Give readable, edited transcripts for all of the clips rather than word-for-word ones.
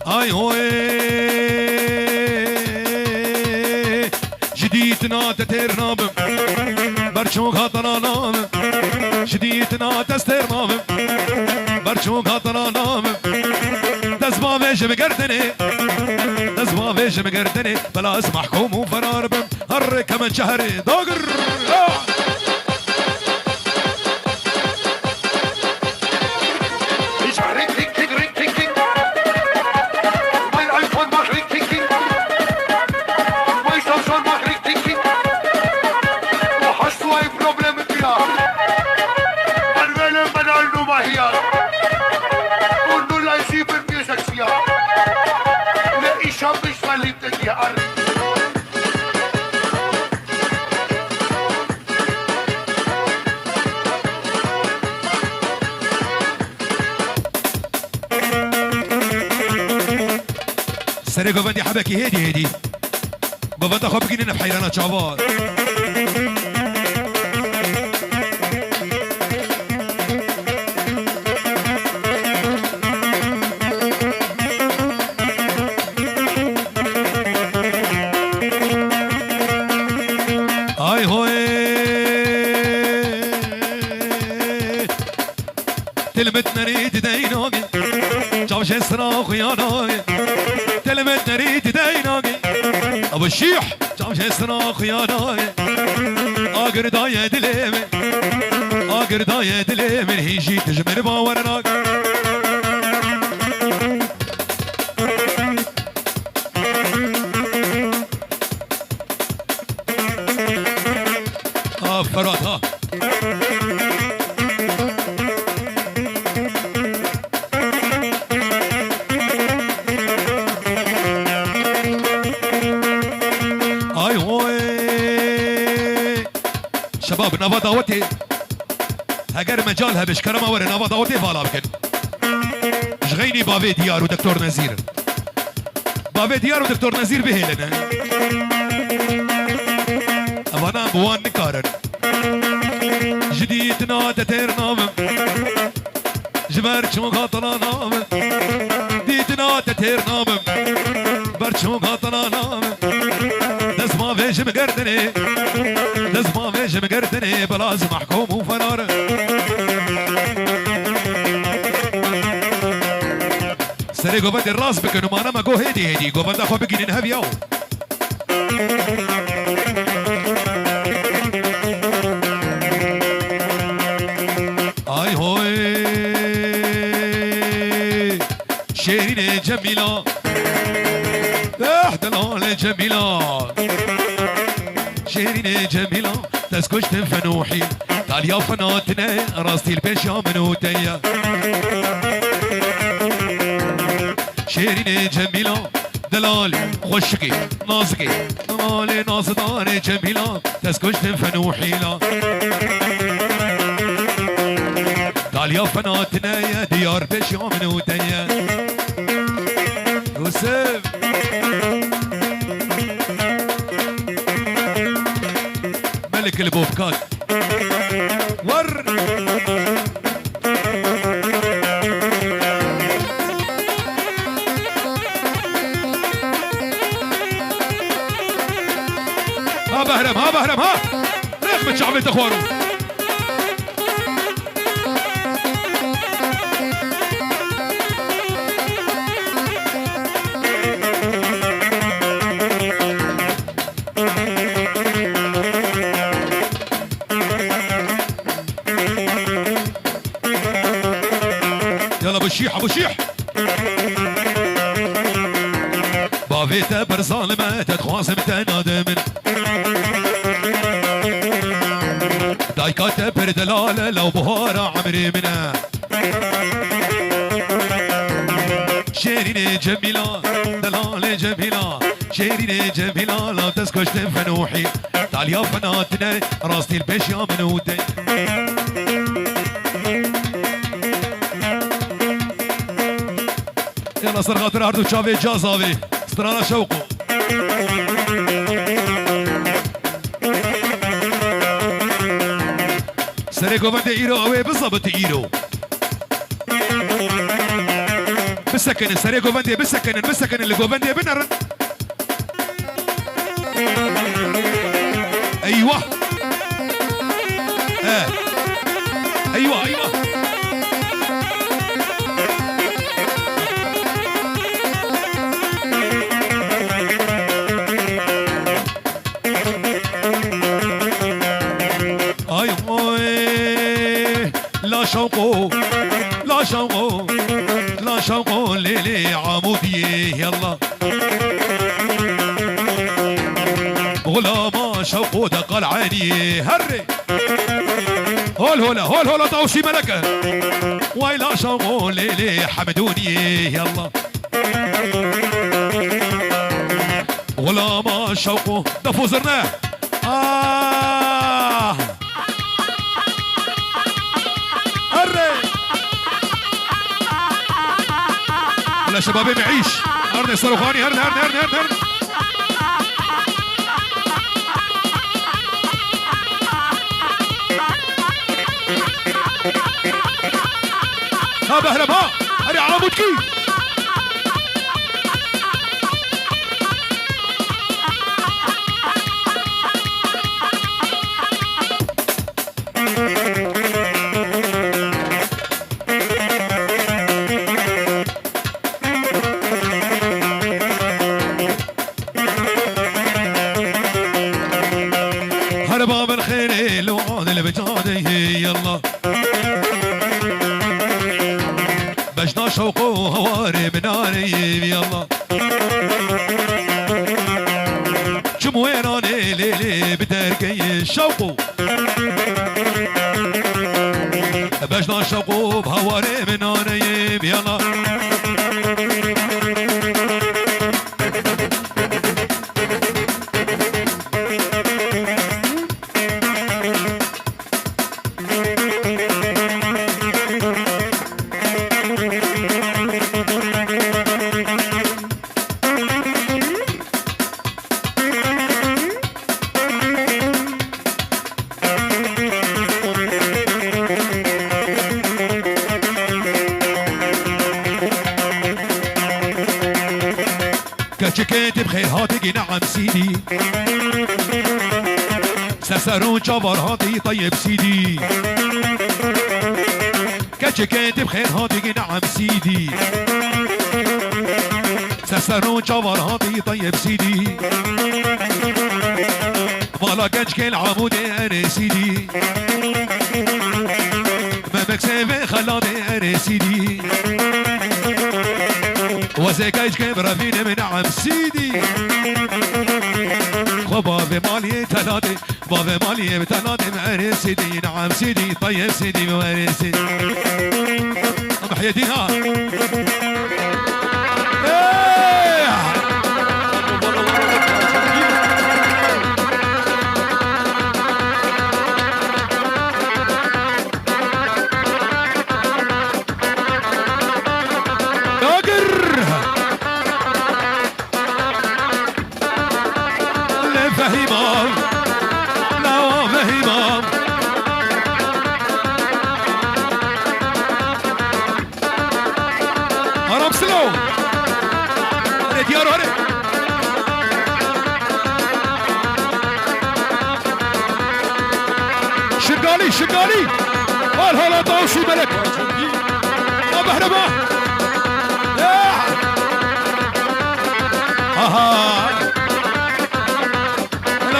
هاي هوي جديتنا تترنابم برشوك هطرانام جديتنا تسترنابم برشوك هطرانام دزما فيش بقردني دزما فيش بقردني بلا اسمع حكوم وفراربم هرك من شهري دوقر سري قوبندي حبكي هدي قوبندا خو بقينا بحيرانة شعبان هاي هوي تلمت نريد دينوغي جوش صراخ يا نوغي تلمت نريد دينوغي ابو الشيح جوش صراخ يا نوغي اقر داية دليمي اقر داية دليمي هيجي تجمر باورناك فرات ها اي هوي شباب نافا داوتي هاجر مجالها بشكرمه ورا نافا داوتي فالا بكن شغيني بافي ديار ودكتور نزير بافي ديار ودكتور نزير بهيلنا انا بوان نكارن جديدنا تترنام جبر شون خاطرانام جديدنا تترنام برشون خاطرانام دز ما فيش مقردني دز ما فيش مقردني بلازم محكوم وفرار سري قوبند الراس بكنو ما انا ما قو هدي قوبند اخو بقين هبياو شيرين جميلة احدلال جميلة شيرين جميلة تسكش تنفنوحي قال يا فناتنا راستي البيش يا منوتيا شيرين جميلة دلالي خشقي نازقي دلالي نازدار جميلة تسكش تنفنوحي لا قال يا فناتنا يا ديار بيش يا منوتيا يوسف ملك البوفكات ور ها بهرم ها بهرم ها رغم شعبية اخوانه ابو الشيح ابو الشيح بافيتا برظالمة تتخواصم تنادمن لايكات بردلالة لو بهارة عمري منها شيرين جميلة دلالة جميلة شيرين جميلة لا تسكش فنوحي تعال يا فناتنا راستي البيش يا منودي يلا صار خاطر عرضو شافي جازافي استرانا شوقو سريكو بند ايرو اوي بالضبط ايرو بالسكن سريكو بندي بالسكن اللي جوفندي بنر ايوه ايوه لا شوقو لا شوقو لا شوقو ليلي عمودي يلا غلاما شوقو دق العيني هري هول هولا طوشي ملكة ويلا شوقو ليلي حمدوني يلا غلاما شوقو دفو زرناه لا شبابي معيش هرني صاروخاني هرن ها بهرب ها هري عامودكي هربا من خيري لو عاد البجاني يلا بجنا شوقو هواري مناري يلا جمويراني ليلي بدرقي شوقو بجنا شوقو بهواري مناري يلا كاتب بخير هاتي نعم سيدي سسرون جبر هاتي طيب سيدي كاتب بخير هاتي نعم سيدي سسرون جبر هاتي طيب سيدي مالا كاتك العمودي انا سيدي ما مكسب خلاني انا سيدي وزكايش كبرة فينا من عم سيدي بابا مالي تلاتي بابا مالي بتلاتي مارس سيدي نعم سيدي طيب سيدي مارس سيدي محيدي ها فهيمام لا فهيمام هرب سلو هريت يا هريت شقالي هلا طاوشي ملك ابو هربا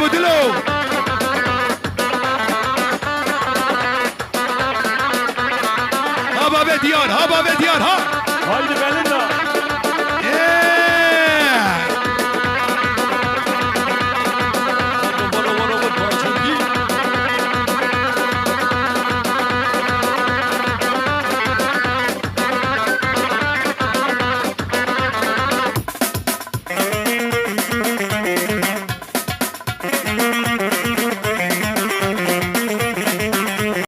بدلو هبا بديار ها هايدي بلنا